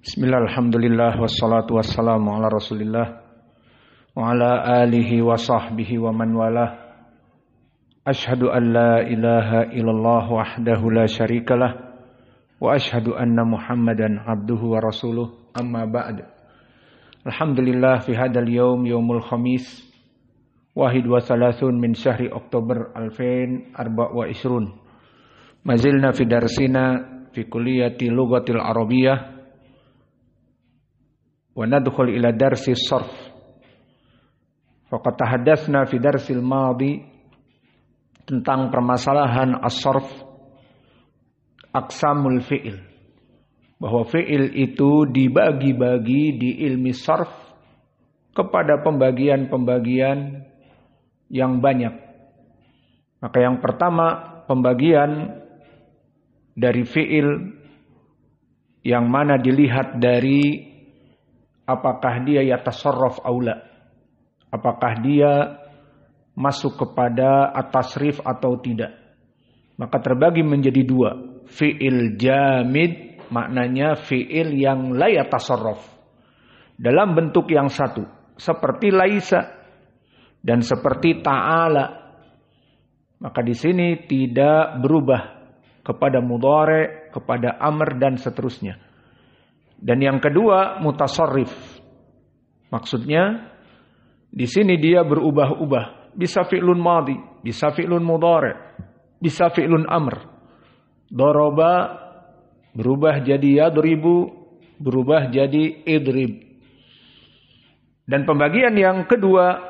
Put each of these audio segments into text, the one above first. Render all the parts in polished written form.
Bismillah, alhamdulillah, wassalatu wassalamu ala rasulillah wa ala alihi wa sahbihi wa man walah. Ashhadu an la ilaha illallah wahdahu la syarikalah wa ashhadu anna muhammadan abduhu wa rasuluh, amma ba'd. Alhamdulillah, fi hadal yawm, yawmul khamis, wahid wa thalathun min syahri Oktober 2024. Mazilna fi darsina fi kulliyati lughatil arabiyyah wa nadkhul ila darsi sarf. Faqad tahaddatsna fi darsil madhi tentang permasalahan as-sarf, aqsamul fi'il, bahwa fi'il itu dibagi-bagi di ilmi sarf kepada pembagian-pembagian yang banyak. Maka yang pertama, pembagian dari fi'il yang mana dilihat dari apakah dia yatasarraf aula, apakah dia masuk kepada at-tasrif atau tidak. Maka terbagi menjadi dua. Fi'il jamid, maknanya fi'il yang la yatasarraf, dalam bentuk yang satu, seperti laisa dan seperti ta'ala. Maka di sini tidak berubah kepada mudhari', kepada amr dan seterusnya. Dan yang kedua, mutasarrif. Maksudnya di sini dia berubah-ubah. Bisa fi'lun madhi, bisa fi'lun mudhari', bisa fi'lun amr. Daraba berubah jadi yadribu, berubah jadi idrib. Dan pembagian yang kedua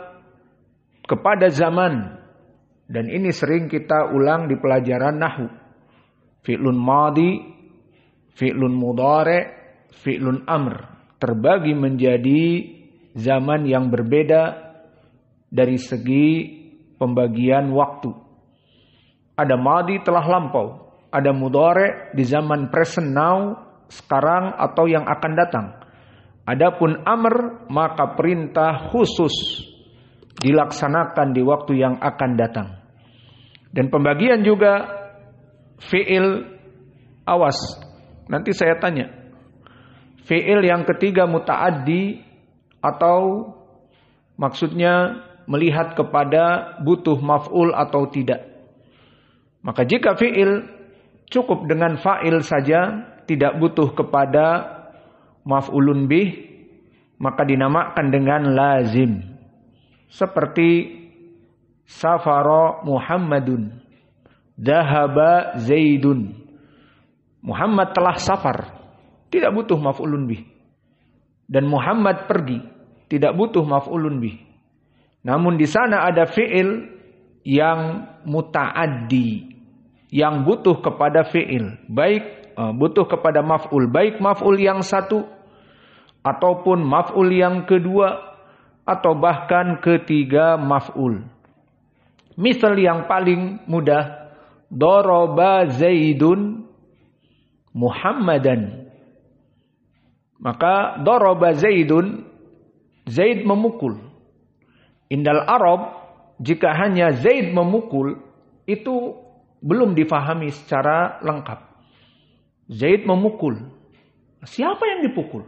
kepada zaman. Dan ini sering kita ulang di pelajaran nahwu. Fi'lun madhi, fi'lun mudhari', fi'lun amr terbagi menjadi zaman yang berbeda dari segi pembagian waktu. Ada madhi, telah lampau. Ada mudhari' di zaman present now, sekarang atau yang akan datang. Adapun amr, maka perintah khusus dilaksanakan di waktu yang akan datang. Dan pembagian juga fi'il, awas, nanti saya tanya. Fi'il yang ketiga muta'addi, atau maksudnya melihat kepada butuh maf'ul atau tidak. Maka jika fi'il cukup dengan fa'il saja, tidak butuh kepada maf'ulun bih, maka dinamakan dengan lazim. Seperti safara Muhammadun, dhahaba Zaidun. Muhammad telah safar, tidak butuh maf'ulun bih. Dan Muhammad pergi, tidak butuh maf'ulun bih. Namun di sana ada fi'il yang muta'addi, yang butuh kepada fi'il, baik butuh kepada maf'ul, baik maf'ul yang satu ataupun maf'ul yang kedua atau bahkan ketiga maf'ul. Misal yang paling mudah, daraba Zaidun Muhammadan. Maka daraba Zaidun, Zaid memukul. Indal Arab, jika hanya Zaid memukul, itu belum difahami secara lengkap. Zaid memukul. Siapa yang dipukul?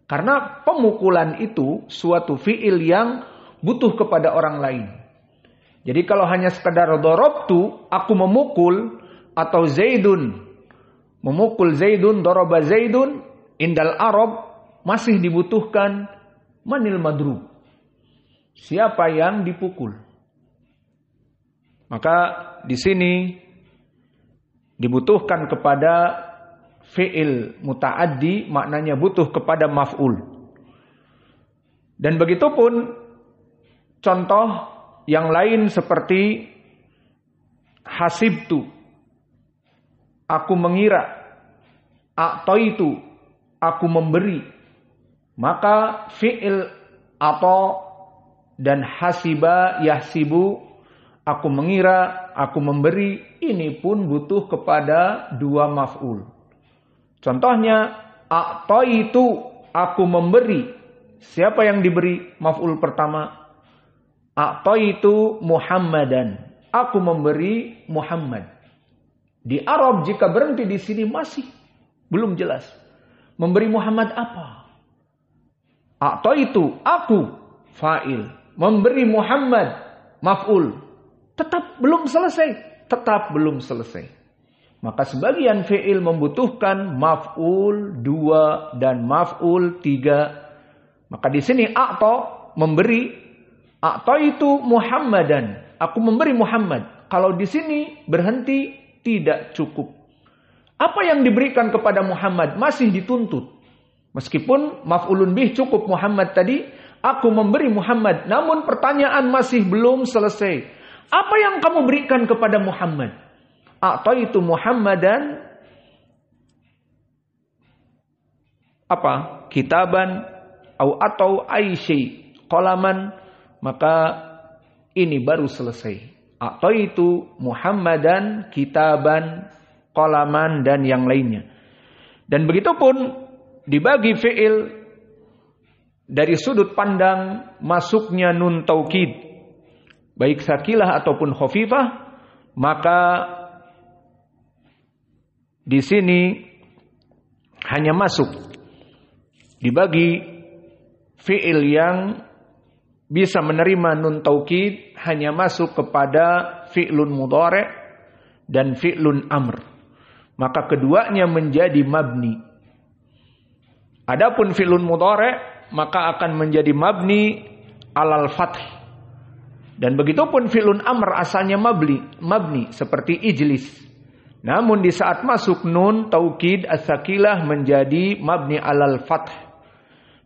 Karena pemukulan itu suatu fi'il yang butuh kepada orang lain. Jadi kalau hanya sekadar darabtu, aku memukul, atau Zaidun memukul Zaidun, daraba Zaidun, indal Arab masih dibutuhkan manil madrub, siapa yang dipukul. Maka di sini dibutuhkan kepada fi'il muta'addi, maknanya butuh kepada maf'ul. Dan begitupun contoh yang lain seperti hasibtu, aku mengira, a'taitu, aku memberi. Maka fi'il atau dan hasiba yahsibu, aku mengira, aku memberi, ini pun butuh kepada dua maf'ul. Contohnya a'taitu, aku memberi. Siapa yang diberi? Maf'ul pertama. A'taitu Muhammadan, aku memberi Muhammad. Di Arab jika berhenti di sini masih belum jelas. Memberi Muhammad apa? A'taitu, aku fa'il. Memberi Muhammad maf'ul. Tetap belum selesai. Maka sebagian fi'il membutuhkan maf'ul 2 dan maf'ul 3. Maka di sini a'ta memberi, a'taitu Muhammadan, aku memberi Muhammad. Kalau di sini berhenti tidak cukup. Apa yang diberikan kepada Muhammad masih dituntut. Meskipun maf'ulun bih cukup Muhammad tadi, aku memberi Muhammad. Namun pertanyaan masih belum selesai. Apa yang kamu berikan kepada Muhammad? A'taitu Muhammadan apa? Kitaban atau aisyai qalaman, maka ini baru selesai. A'taitu Muhammadan kitaban, qalaman dan yang lainnya. Dan begitupun dibagi fi'il dari sudut pandang masuknya nun taukid, baik sakilah ataupun khafifah, maka di sini hanya masuk dibagi fi'il yang bisa menerima nun taukid hanya masuk kepada fi'lun mudhari' dan fi'lun amr. Maka keduanya menjadi mabni. Adapun fi'lun mudhari' maka akan menjadi mabni alal fath. Dan begitupun fi'lun amr asalnya mabni seperti ijlis. Namun di saat masuk nun taukid as-sakilah menjadi mabni alal fath.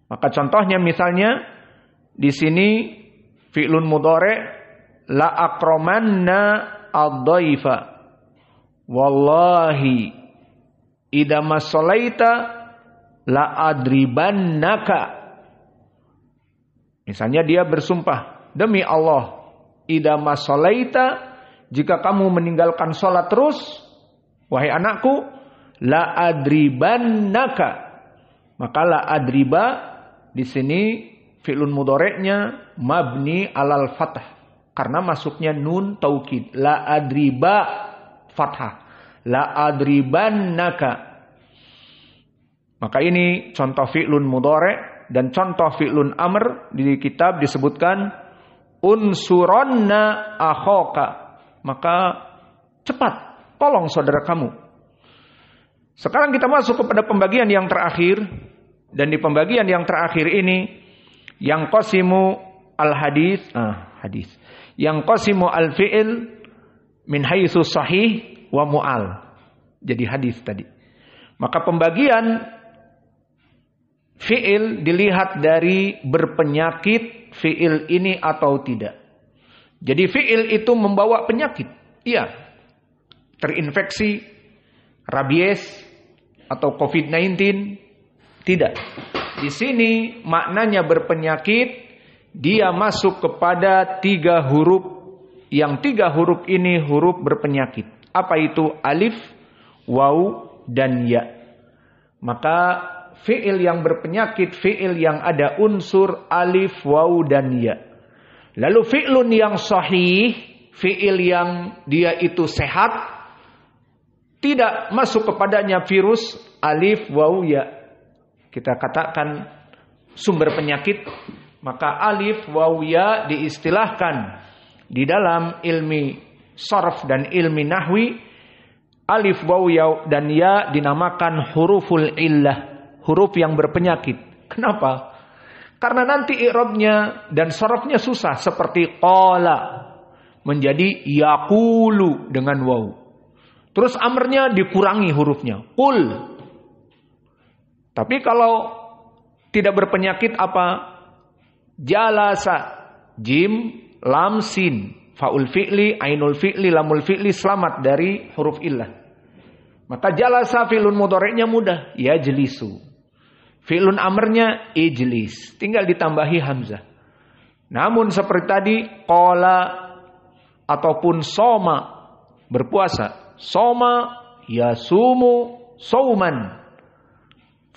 Maka contohnya misalnya di sini fi'lun mudhari' la akramanna ad-dhaifa. Wallahi idza masalaita la adribannaka. Misalnya dia bersumpah, demi Allah, idza masalaita, jika kamu meninggalkan salat terus, wahai anakku, la adribannaka. Maka la adriba di sini fi'lun mudhari'nya mabni alal fathah karena masuknya nun taukid. La adriba fathah. La adribannaka. Maka ini contoh fi'lun mudhari' dan contoh fi'lun amr di kitab disebutkan unsuranna akhaka. Maka cepat tolong saudara kamu. Sekarang kita masuk kepada pembagian yang terakhir, dan di pembagian yang terakhir ini yang qasimu al-hadis, yang qasimu al-fi'il min haitsu sahih wa mu'al. Jadi hadis tadi. Maka pembagian fi'il dilihat dari berpenyakit fi'il ini atau tidak. Jadi fi'il itu membawa penyakit. Iya. Terinfeksi rabies atau COVID-19? Tidak. Di sini maknanya berpenyakit, dia masuk kepada 3 huruf. Yang 3 huruf ini huruf berpenyakit. Apa itu? Alif, waw, dan ya. Maka fi'il yang berpenyakit, fi'il yang ada unsur alif, waw, dan ya. Lalu fi'lun yang sahih, fi'il yang dia itu sehat, tidak masuk kepadanya virus, alif, waw, ya. Kita katakan sumber penyakit, maka alif, waw, ya diistilahkan di dalam ilmi sarf dan ilmi nahwi, alif, waw, ya dan ya dinamakan huruful illah, huruf yang berpenyakit. Kenapa? Karena nanti i'rabnya dan sarfnya susah, seperti qala menjadi yaqulu dengan waw. Terus amrnya dikurangi hurufnya, qul. Tapi kalau tidak berpenyakit apa? Jalasa, jim, lam, sin, faul fi'li, ainul fi'li, lamul fi'li, selamat dari huruf illah. Maka jalasa fi'lun mudhari'nya mudah, yajlisu. Fi'lun amrnya ijlis, tinggal ditambahi hamzah. Namun seperti tadi qala ataupun soma, berpuasa, soma yasumu sauman.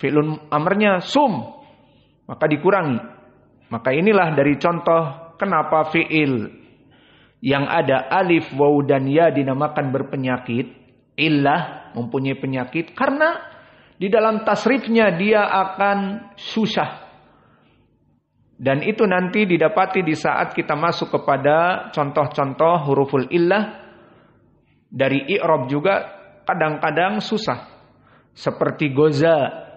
Fi'lun amrnya sum, maka dikurangi. Maka inilah dari contoh kenapa fi'il yang ada alif, waw, dan ya dinamakan berpenyakit, illah, mempunyai penyakit, karena di dalam tasrifnya dia akan susah. Dan itu nanti didapati di saat kita masuk kepada contoh-contoh huruful illah. Dari i'rab juga kadang-kadang susah. Seperti goza.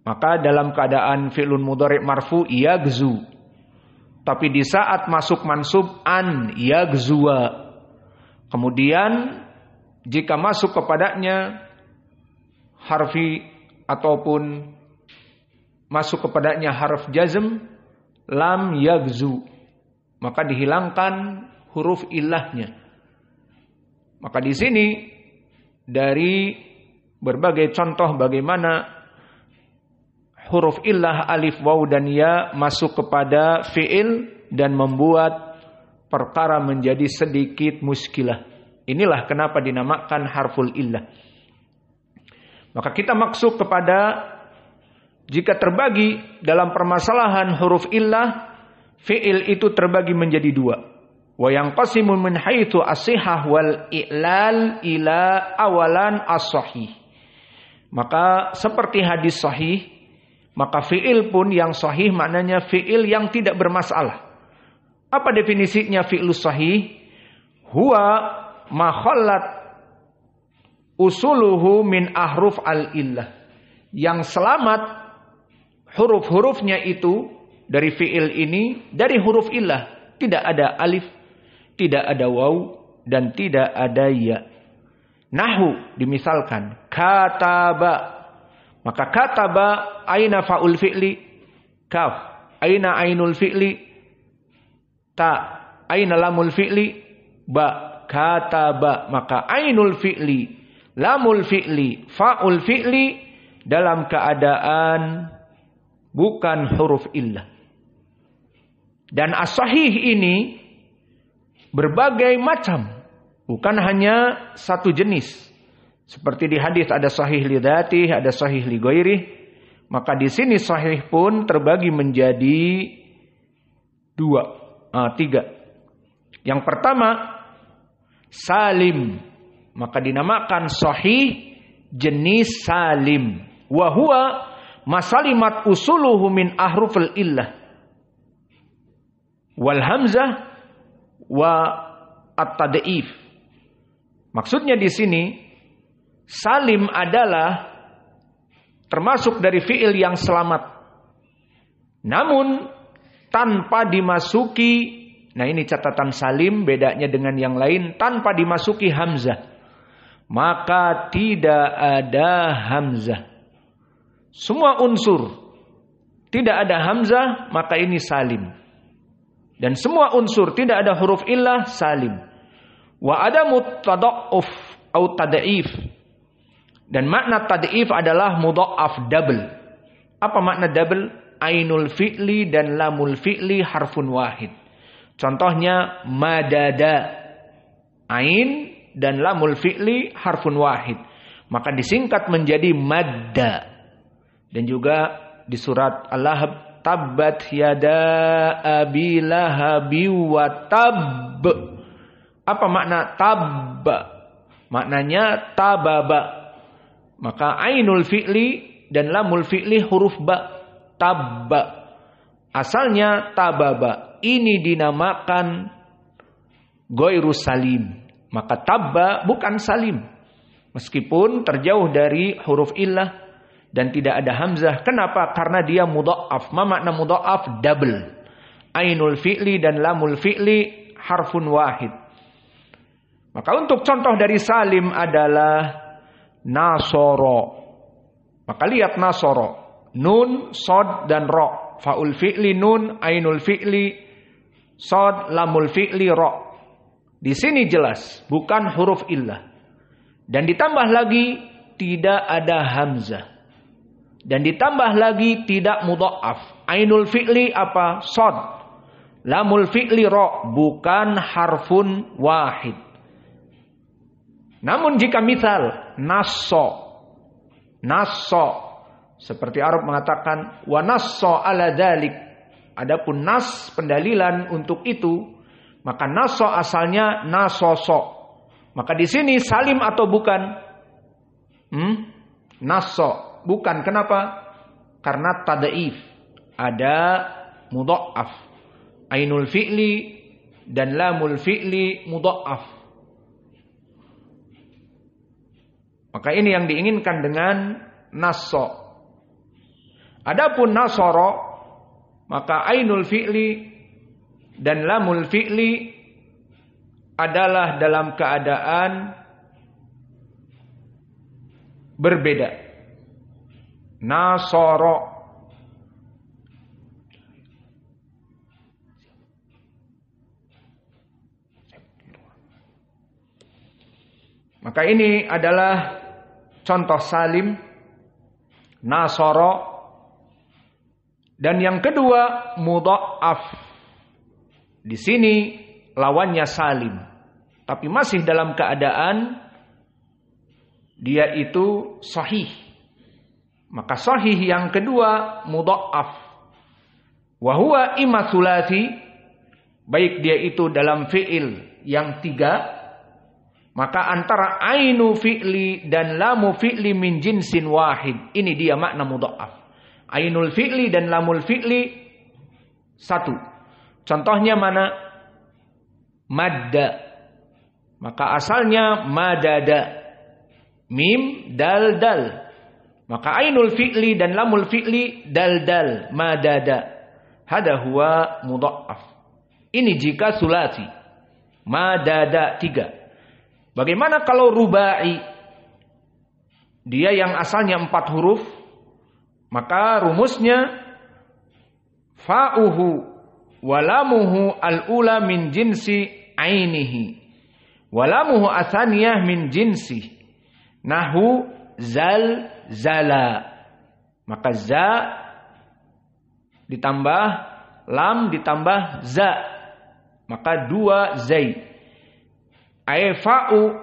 Maka dalam keadaan fi'lun mudhari' marfu yagzu. Tapi di saat masuk mansub an yagzuwa. Kemudian jika masuk kepadanya harfi ataupun masuk kepadanya harf jazm lam yagzu, maka dihilangkan huruf illahnya. Maka di sini dari berbagai contoh bagaimana huruf illah alif waw dan ya masuk kepada fi'il dan membuat perkara menjadi sedikit muskilah. Inilah kenapa dinamakan harful illah. Maka kita maksud kepada jika terbagi dalam permasalahan huruf illah, fi'il itu terbagi menjadi dua. Wa yanqasimu min haitsu as-sihah wal i'lal ila awalan as-sahih. Maka seperti hadis sahih, maka fi'il pun yang sahih maknanya fi'il yang tidak bermasalah. Apa definisinya fi'lus sahih? Huwa ma khallat usuluhu min ahruf al-illah. Yang selamat huruf-hurufnya itu dari fi'il ini dari huruf illah. Tidak ada alif, tidak ada waw, dan tidak ada ya. Nahu dimisalkan kataba. Maka kataba aina fa'ul fi'li? Kaf. Aina ainul fi'li? Ta. Aina lamul fi'li? Ba. Kataba. Maka ainul fi'li, lamul fi'li, fa'ul fi'li dalam keadaan bukan huruf illah. Dan as-sahih ini berbagai macam. Bukan hanya satu jenis. Seperti di hadis ada sahih li dzatih, ada sahih li ghairih. Maka di sini sahih pun terbagi menjadi tiga. Yang pertama salim. Maka dinamakan sahih jenis salim. Wa huwa masalimat usuluhu min ahrufil illah. Wal hamzah wa at-tad'if. Maksudnya di sini salim adalah termasuk dari fi'il yang selamat. Namun tanpa dimasuki, nah ini catatan salim bedanya dengan yang lain, tanpa dimasuki hamzah. Maka tidak ada hamzah. Semua unsur tidak ada hamzah, maka ini salim. Dan semua unsur tidak ada huruf illah, salim. Wa adamu tada'uf atau tad'if. Dan makna tad'if adalah mudha'af double. Apa makna double? Ainul fi'li dan lamul fi'li harfun wahid. Contohnya madada. Ain dan lamul fi'li harfun wahid. Maka disingkat menjadi madda. Dan juga di surat Al-Lahab tabbat yada abi lahabi wa tabb. Apa makna tabba? Maknanya tababa. Maka ainul fi'li dan lamul fi'li huruf ba. Tabba. Asalnya tababa. Ini dinamakan ghairu salim. Maka tabba bukan salim. Meskipun terjauh dari huruf illah dan tidak ada hamzah. Kenapa? Karena dia mudha'af. Ma makna mudha'af? Double. Ainul fi'li dan lamul fi'li harfun wahid. Maka untuk contoh dari salim adalah nasoro. Maka lihat nasoro. Nun, sod, dan ro. Fa'ul fi'li nun, ainul fi'li sod, lamul fi'li ro. Di sini jelas bukan huruf illah. Dan ditambah lagi tidak ada hamzah. Dan ditambah lagi tidak mudha'af. Ainul fi'li apa? Sod. Lamul fi'li ro. Bukan harfun wahid. Namun jika misal nasso. Seperti Arab mengatakan wa nasso ala dzalik. Adapun nas pendalilan untuk itu, maka nasso asalnya nasoso. Maka di sini salim atau bukan? Nasso. Bukan, kenapa? Karena tad'if. Ada mudha'af. Ainul fi'li dan lamul fi'li mudha'af. Maka ini yang diinginkan dengan nasso. Adapun nasoro, maka ainul fi'li dan lamul fi'li adalah dalam keadaan berbeda. Nasoro. Maka ini adalah contoh salim, nasoro. Dan yang kedua, mudha'af. Di sini lawannya salim, tapi masih dalam keadaan dia itu sahih. Maka sahih yang kedua mudha'af. Wa huwa imma tsulats, baik dia itu dalam fi'il yang 3, maka antara ainu fi'li dan lamu fi'li min jinsin wahid. Ini dia makna mudha'af. Ainul fi'li dan lamul fi'li satu. Contohnya mana? Madda. Maka asalnya madada. Mim, dal, dal. Maka ainul fi'li dan lamul fi'li dal, dal. Madada. Hada huwa mudha'af. Ini jika sulasi. Madada 3. Bagaimana kalau rubai? Dia yang asalnya 4 huruf. Maka rumusnya fa'uhu walamuhu al-ula min jinsi ainihi walamuhu athaniyah min jinsi nahu zal zala. Maka za ditambah lam ditambah za, maka 2 zai. Ay fa'u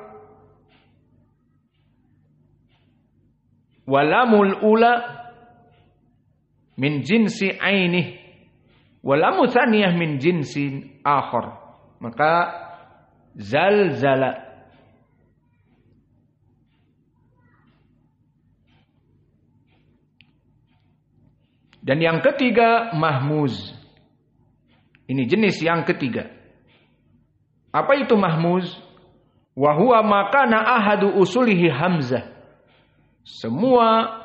walamul ula min jinsi ainih walamu thaniyah min jinsin akhar. Maka zalzala. Dan yang ketiga mahmuz. Ini jenis yang ketiga. Apa itu mahmuz? Wa huwa makana ahadu usulihi hamzah. Semua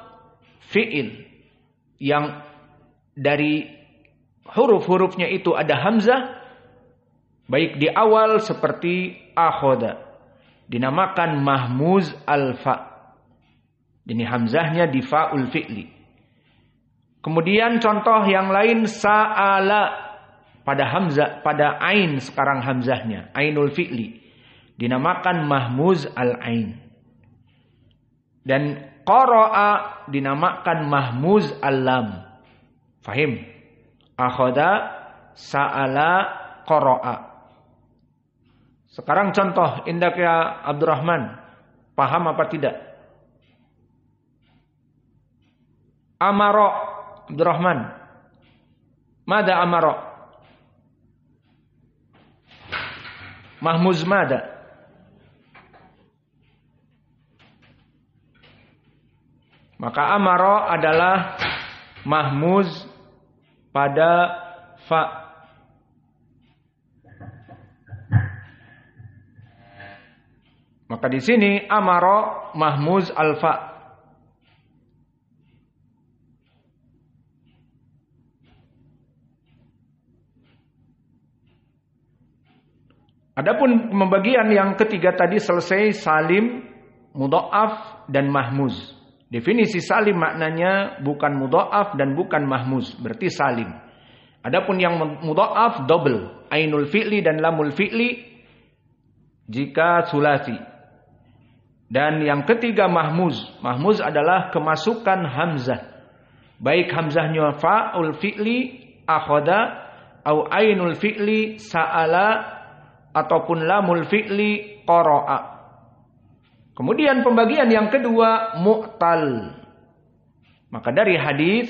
fi'il yang dari huruf-hurufnya itu ada hamzah, baik di awal seperti akhoda, dinamakan mahmuz al-fa. Ini hamzahnya di fa'ul fi'li. Kemudian contoh yang lain sa'ala, pada hamzah, pada ain sekarang hamzahnya, ainul fi'li, dinamakan mahmuz al-ain. Dan qara'a dinamakan mahmuz al-lam. Fahim? Akhoda, sa'ala, qara'a. Sekarang contoh indak ya Abdurrahman. Paham apa tidak? Amaro Abdurrahman. Mada amaro? Mahmuz mada? Maka amaro adalah mahmuz pada fa. Maka di sini amaro mahmuz al-fa. Adapun pembagian yang ketiga tadi selesai, salim, mudha'af dan mahmuz. Definisi salim maknanya bukan mudha'af dan bukan mahmuz, berarti salim. Adapun yang mudha'af double, ainul fi'li dan lamul fi'li jika sulasi. Dan yang ketiga mahmuz. Mahmuz adalah kemasukan hamzah. Baik hamzahnya fa'ul fi'li akhoda atau ainul fi'li sa'ala ataupun lamul fi'li qara'a. Kemudian pembagian yang kedua mu'tal. Maka dari hadis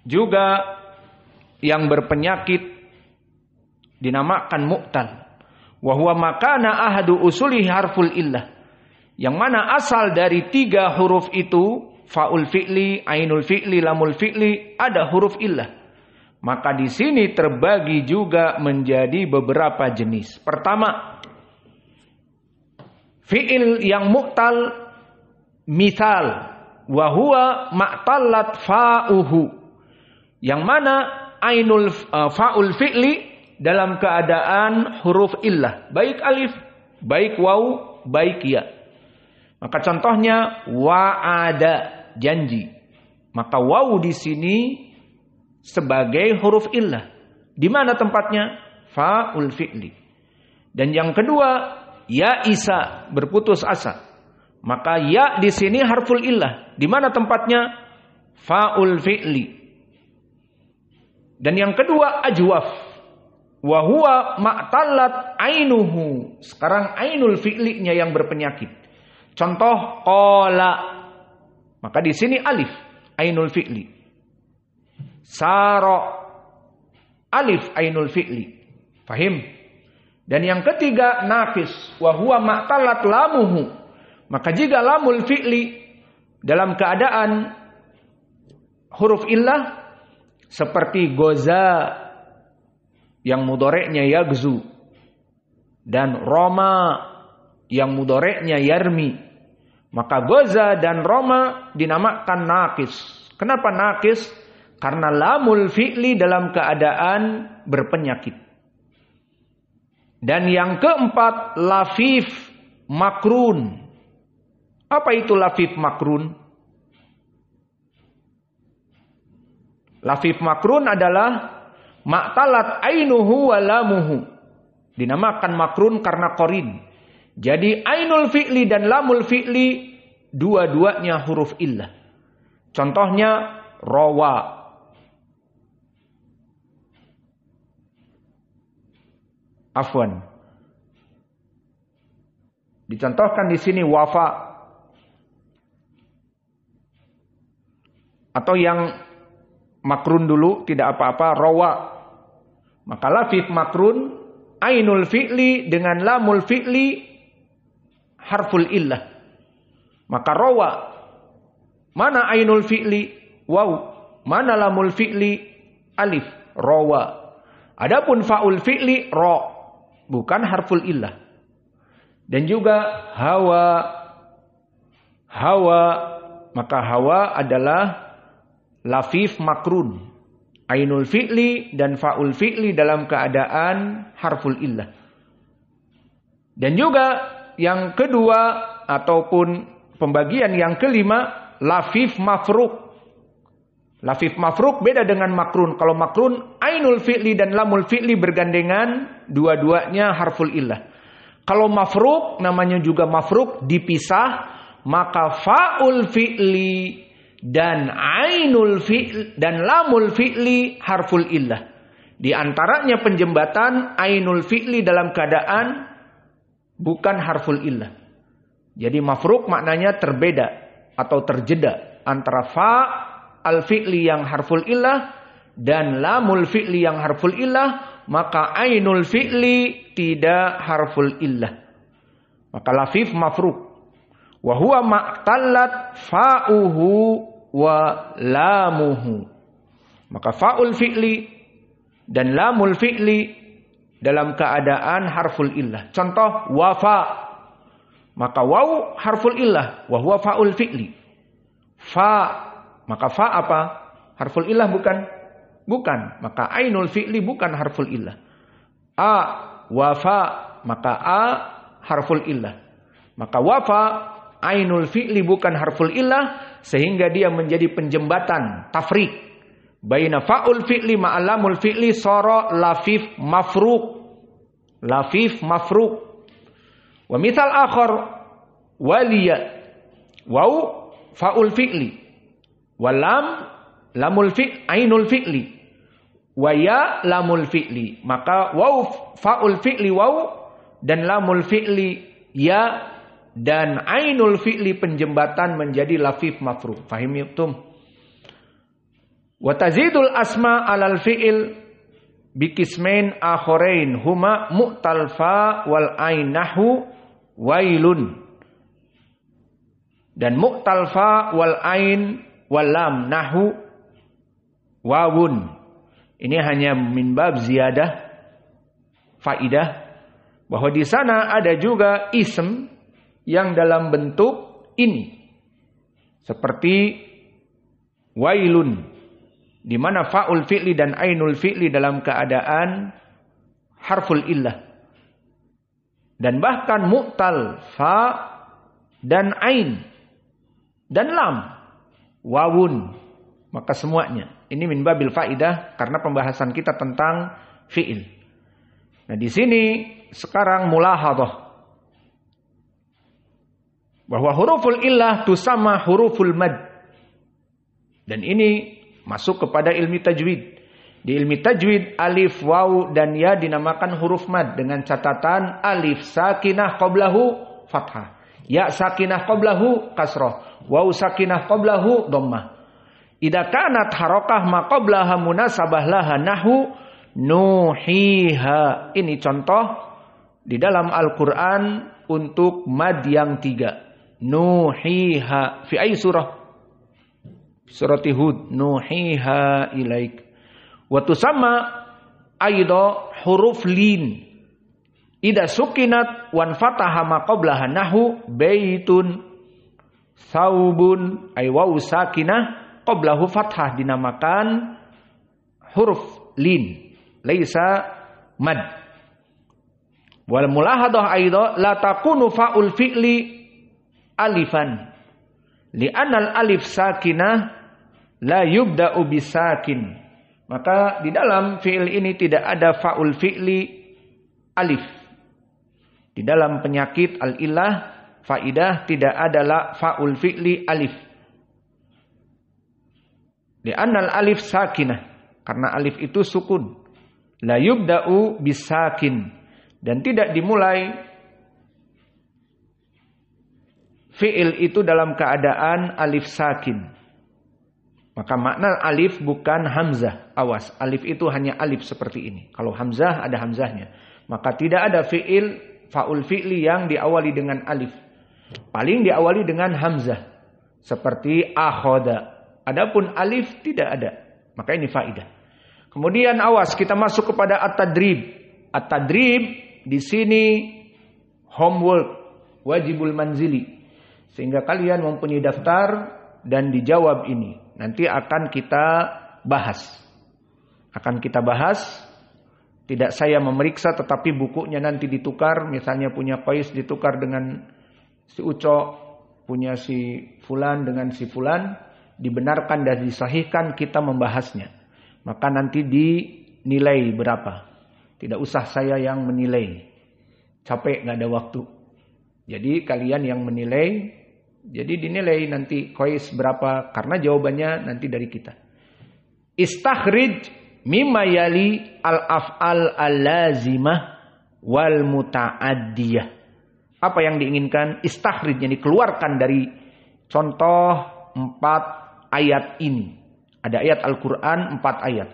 juga yang berpenyakit dinamakan mu'tal. Wa huwa makana ahadu usuli harful illah. yang mana asal dari 3 huruf itu, fa'ul fi'li, ainul fi'li, lamul fi'li, ada huruf illah. Maka di sini terbagi juga menjadi beberapa jenis. Pertama, fi'il yang mu'tal, misal, wa huwa ma'tallat fa'uhu, yang mana ainul fa'ul fi'li dalam keadaan huruf illah, baik alif, baik waw, baik ya. Maka contohnya wa'ada, janji. Maka waw di sini sebagai huruf illah. Di mana tempatnya? Fa'ul fi'li. Dan yang kedua, ya isa, berputus asa. Maka ya di sini harful illah. Di mana tempatnya? Fa'ul fi'li. Dan yang kedua, ajwaf. Wa huwa ma'tallat ainuhu. Sekarang ainul fi'linya yang berpenyakit. Contoh qala. Maka di sini alif, ainul fi'li. Sara, alif ainul fi'li. Fahim? Dan yang ketiga naqis, wa huwa ma'tallat lamuhu. Maka jika lamul fi'li dalam keadaan huruf illah seperti goza yang mudhoreknya yagzu, dan Roma yang mudhoreknya yarmi, maka goza dan Roma dinamakan naqis. Kenapa naqis? Karena lamul fi'li dalam keadaan berpenyakit. Dan yang keempat, lafif makrun. Apa itu lafif makrun? Lafif makrun adalah ma'talat ainuhu wa lamuhu. Dinamakan makrun karena qarin. Jadi ainul fi'li dan lamul fi'li dua-duanya huruf illah. Contohnya rawa. Afwan. Dicontohkan di sini wafa. Atau yang makrun dulu, tidak apa-apa, rawa. Maka lafif makrun, ainul fi'li dengan lamul fi'li harful illah. Maka rawa. Mana ainul fi'li? Waw. Mana lamul fi'li? Alif. Rawa. Adapun fa'ul fi'li ra, bukan harful illah. Dan juga hawa. Hawa. Maka hawa adalah lafif makrun. Ainul fi'li dan fa'ul fi'li dalam keadaan harful illah. Dan juga yang kedua ataupun pembagian yang kelima, lafif mafruk. Lafif mafruk beda dengan makrun. Kalau makrun, ainul fi'li dan lamul fi'li bergandengan, dua-duanya harful illah. Kalau mafruk, namanya juga mafruk, dipisah, maka fa'ul fi'li dan ainul fi'l dan lamul fi'li harful illah. Di antaranya penjembatan ainul fi'li dalam keadaan bukan harful illah. Jadi mafruk maknanya terbeda atau terjeda antara fa al fi'li yang harful illah dan lamul fi'li yang harful illah, maka ainul fi'li tidak harful illah. Maka lafif mafruk. Wa huwa ma'tallat fa'uhu wa lamuhu. Maka fa'ul fi'li dan lamul fi'li dalam keadaan harful illah. Contoh wafa. Maka waw harful illah, wa huwa fa'ul fi'li. Fa, maka fa apa? Harful illah bukan? Bukan. Maka ainul fi'li bukan harful illah. A, wafa, maka a harful illah. Maka wafa ainul fi'li bukan harful illah, sehingga dia menjadi penjembatan tafriq baina fa'ul fi'li ma'alamul fi'li sara lafif mafruq. Lafif mafruq. Wa mithal akhar waliya waw fa'ul fi'li walam lamul fi'li ainul fi'li wa ya lamul fi'li. Maka waw fa'ul fi'li waw dan lamul fi'li ya dan ainul fi'li penjembatan menjadi lafif mafruq. Fahim yutum? Wa tazidul asma alal fi'il bikismain akharain huma mu'tal fa wal ain nahu wailun. Dan mu'tal fa wal ain wal lam nahu wawun. Ini hanya min bab ziyadah faidah bahwa di sana ada juga ism yang dalam bentuk ini. Seperti wailun, di mana fa'ul fi'li dan ainul fi'li dalam keadaan harful illah. Dan bahkan mu'tal fa dan ain dan lam wawun, maka semuanya ini min babil faidah karena pembahasan kita tentang fi'il. Nah, di sini sekarang mulahadhah bahwa huruful illah tusamma huruful mad. Dan ini masuk kepada ilmi tajwid. Di ilmi tajwid alif, waw dan ya dinamakan huruf mad dengan catatan alif sakinah qablahu fathah, ya sakinah qablahu kasrah, waw sakinah qablahu dhammah. Idza kanat harakah ma qablaha munasabah laha nahu nuhiha. Ini contoh di dalam Al-Qur'an untuk mad yang 3. Nuhiha fi ay surah? Surat Hud. Nuhiha ilaik. Wa tusamma aidha huruf lin. Idza sukinat wan fataha ma qablaha nahu baitun saubun ay waw sakinah qablahu fathah dinamakan huruf lin, laisa mad. Wal mulahadah aidha la takunu fa'ul fi'li alifan li'anna al-alif sakinah la yubda'u bisakin. Maka di dalam fi'il ini tidak ada fa'ul fi'li alif. Di dalam penyakit al-illah faidah tidak ada la fa'ul fi'li alif. Li'anna al-alif sakinah, karena alif itu sukun. La yubda'u bisakin, dan tidak dimulai fi'il itu dalam keadaan alif sakin. Maka makna alif bukan hamzah. Awas, alif itu hanya alif seperti ini. Kalau hamzah ada hamzahnya. Maka tidak ada fi'il fa'ul fi'li yang diawali dengan alif. Paling diawali dengan hamzah. Seperti akhoda. Adapun alif tidak ada. Maka ini faidah. Kemudian awas, kita masuk kepada at-tadrib. At-tadrib di sini homework, wajibul manzili. Sehingga kalian mempunyai daftar dan dijawab ini. Nanti akan kita bahas. Tidak saya memeriksa, tetapi bukunya nanti ditukar. Misalnya punya Qais ditukar dengan si Uco, punya si Fulan dengan si Fulan. Dibenarkan dan disahihkan, kita membahasnya. Maka nanti dinilai berapa. Tidak usah saya yang menilai. Capek, gak ada waktu. Jadi kalian yang menilai. Jadi dinilai nanti Qais berapa. Karena jawabannya nanti dari kita. Istakhrij mimma yali al-af'al al-lazimah wal muta'addiyah. Apa yang diinginkan? Istakhrij, yang dikeluarkan dari contoh 4 ayat ini. Ada ayat Al-Quran 4 ayat.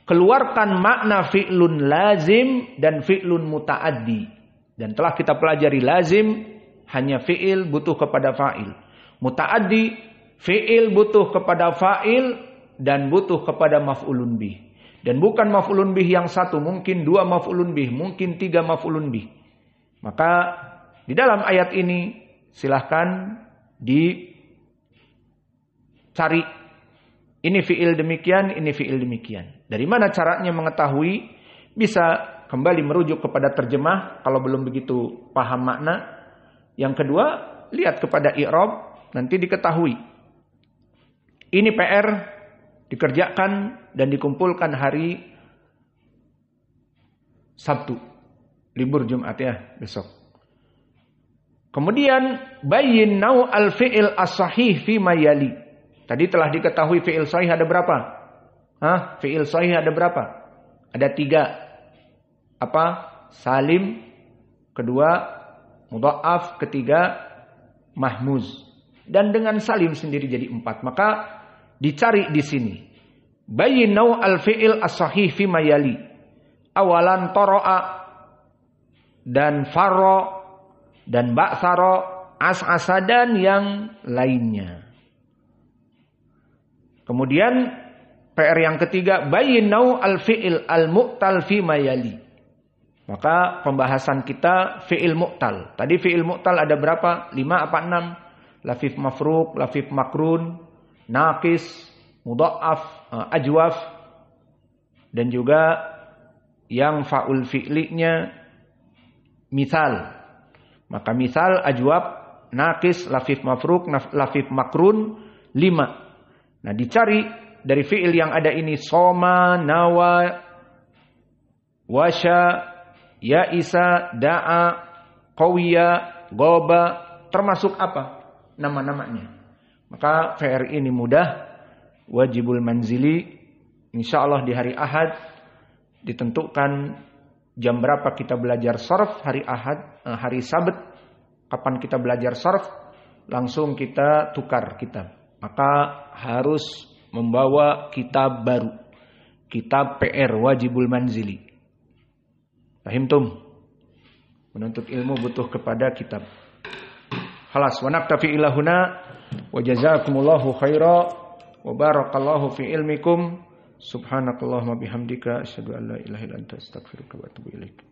Keluarkan makna fi'lun lazim dan fi'lun muta'addi. Dan telah kita pelajari lazim hanya fi'il butuh kepada fa'il. Muta'addi fi'il butuh kepada fa'il dan butuh kepada maf'ulun bih. Dan bukan maf'ulun bih yang satu, mungkin 2 maf'ulun bih, mungkin 3 maf'ulun bih. Maka di dalam ayat ini silahkan cari ini fi'il demikian, ini fi'il demikian. Dari mana caranya mengetahui? Bisa kembali merujuk kepada terjemah kalau belum begitu paham makna. Yang kedua, lihat kepada i'rab, nanti diketahui. Ini PR dikerjakan dan dikumpulkan hari Sabtu. Libur Jumat ya, besok. Kemudian bayyin nau al-fi'il as-sahih fi ma yali. Tadi telah diketahui fi'il sahih ada berapa? Fi'il sahih ada berapa? Ada 3. Apa? Salim. Kedua, mudha'af. Ketiga, mahmuz. Dan dengan salim sendiri jadi 4. Maka dicari di sini. Bayyin naw al-fi'il as-sahih fi ma yali. Awalan tara'a dan farra dan ba'thara As'asa dan yang lainnya. Kemudian PR yang ketiga, bayyin nau al-fi'il al-mu'tal fi mayali. Maka pembahasan kita fi'il mu'tal. Tadi fi'il mu'tal ada berapa? 5 apa 6? Lafif mafruq, lafif makrun, naqis, mudha'af, ajwaf, dan juga yang fa'ul fi'linya misal. Maka misal, ajwab, naqis, lafif mafruq, lafif makrun 5. Nah, dicari dari fi'il yang ada ini soma, nawa, wasya, ya'isa, da'a, qawiya, goba, termasuk apa nama-namanya. Maka VR ini mudah. Wajibul manzili, insyaallah di hari Ahad ditentukan jam berapa kita belajar sarf hari Ahad, hari Sabat kapan kita belajar sarf, langsung kita tukar kitab. Maka harus membawa kitab baru, kitab PR wajibul manzili. Fahimtum? Menuntut ilmu butuh kepada kitab. Khalas, wa naktafi ila huna wa jazakumullahu khaira wa barakallahu fi ilmikum. Subhanakallahumma bihamdika asyhadu an la ilaha illa anta astaghfiruka wa atubu ilaik.